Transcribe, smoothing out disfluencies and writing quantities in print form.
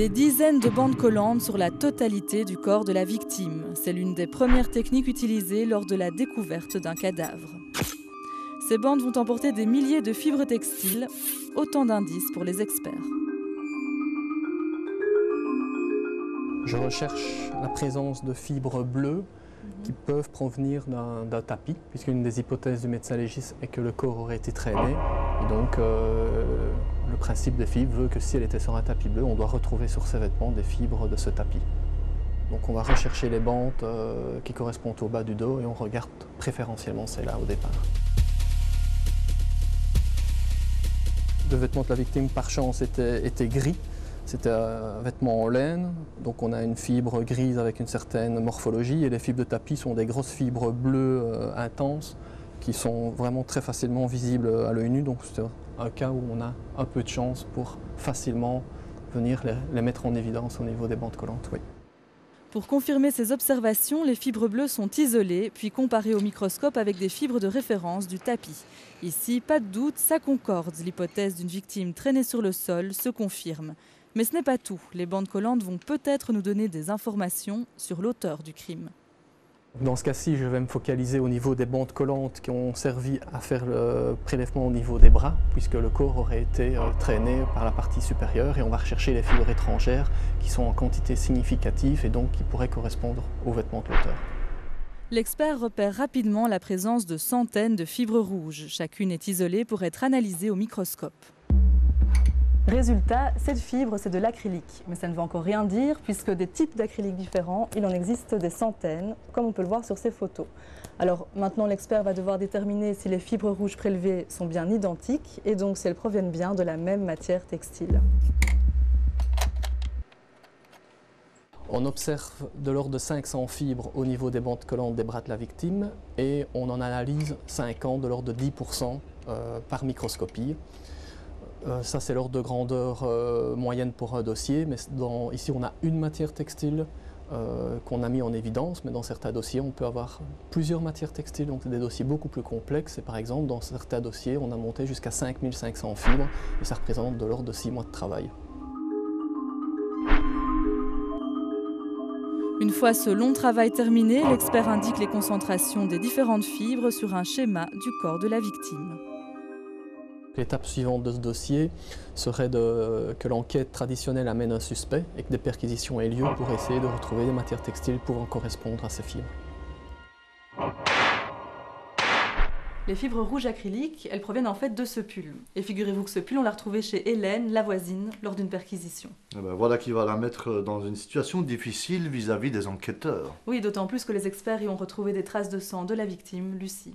Des dizaines de bandes collantes sur la totalité du corps de la victime. C'est l'une des premières techniques utilisées lors de la découverte d'un cadavre. Ces bandes vont emporter des milliers de fibres textiles, autant d'indices pour les experts. Je recherche la présence de fibres bleues qui peuvent provenir d'un tapis, puisqu'une des hypothèses du médecin légiste est que le corps aurait été traîné. Et donc, le principe des fibres veut que si elle était sur un tapis bleu, on doit retrouver sur ses vêtements des fibres de ce tapis. Donc on va rechercher les bandes qui correspondent au bas du dos et on regarde préférentiellement celles-là au départ. Le vêtement de la victime, par chance, était gris. C'était un vêtement en laine, donc on a une fibre grise avec une certaine morphologie et les fibres de tapis sont des grosses fibres bleues intenses qui sont vraiment très facilement visibles à l'œil nu. Donc c'est un cas où on a un peu de chance pour facilement venir les mettre en évidence au niveau des bandes collantes. Oui. Pour confirmer ces observations, les fibres bleues sont isolées, puis comparées au microscope avec des fibres de référence du tapis. Ici, pas de doute, ça concorde. L'hypothèse d'une victime traînée sur le sol se confirme. Mais ce n'est pas tout. Les bandes collantes vont peut-être nous donner des informations sur l'auteur du crime. Dans ce cas-ci, je vais me focaliser au niveau des bandes collantes qui ont servi à faire le prélèvement au niveau des bras, puisque le corps aurait été traîné par la partie supérieure et on va rechercher les fibres étrangères qui sont en quantité significative et donc qui pourraient correspondre aux vêtements de l'auteur. L'expert repère rapidement la présence de centaines de fibres rouges. Chacune est isolée pour être analysée au microscope. Résultat, cette fibre, c'est de l'acrylique. Mais ça ne veut encore rien dire, puisque des types d'acrylique différents, il en existe des centaines, comme on peut le voir sur ces photos. Alors maintenant, l'expert va devoir déterminer si les fibres rouges prélevées sont bien identiques, et donc si elles proviennent bien de la même matière textile. On observe de l'ordre de 500 fibres au niveau des bandes collantes des bras de la victime, et on en analyse 50 de l'ordre de 10% par microscopie. Ça, c'est l'ordre de grandeur moyenne pour un dossier, mais ici on a une matière textile qu'on a mis en évidence, mais dans certains dossiers on peut avoir plusieurs matières textiles, donc des dossiers beaucoup plus complexes, et par exemple dans certains dossiers on a monté jusqu'à 5500 fibres, et ça représente de l'ordre de 6 mois de travail. Une fois ce long travail terminé, l'expert indique les concentrations des différentes fibres sur un schéma du corps de la victime. L'étape suivante de ce dossier serait que l'enquête traditionnelle amène un suspect et que des perquisitions aient lieu pour essayer de retrouver des matières textiles pouvant correspondre à ces fibres. Les fibres rouges acryliques, elles proviennent en fait de ce pull. Et figurez-vous que ce pull, on l'a retrouvé chez Hélène, la voisine, lors d'une perquisition. Et ben voilà qui va la mettre dans une situation difficile vis-à-vis des enquêteurs. Oui, d'autant plus que les experts y ont retrouvé des traces de sang de la victime, Lucie.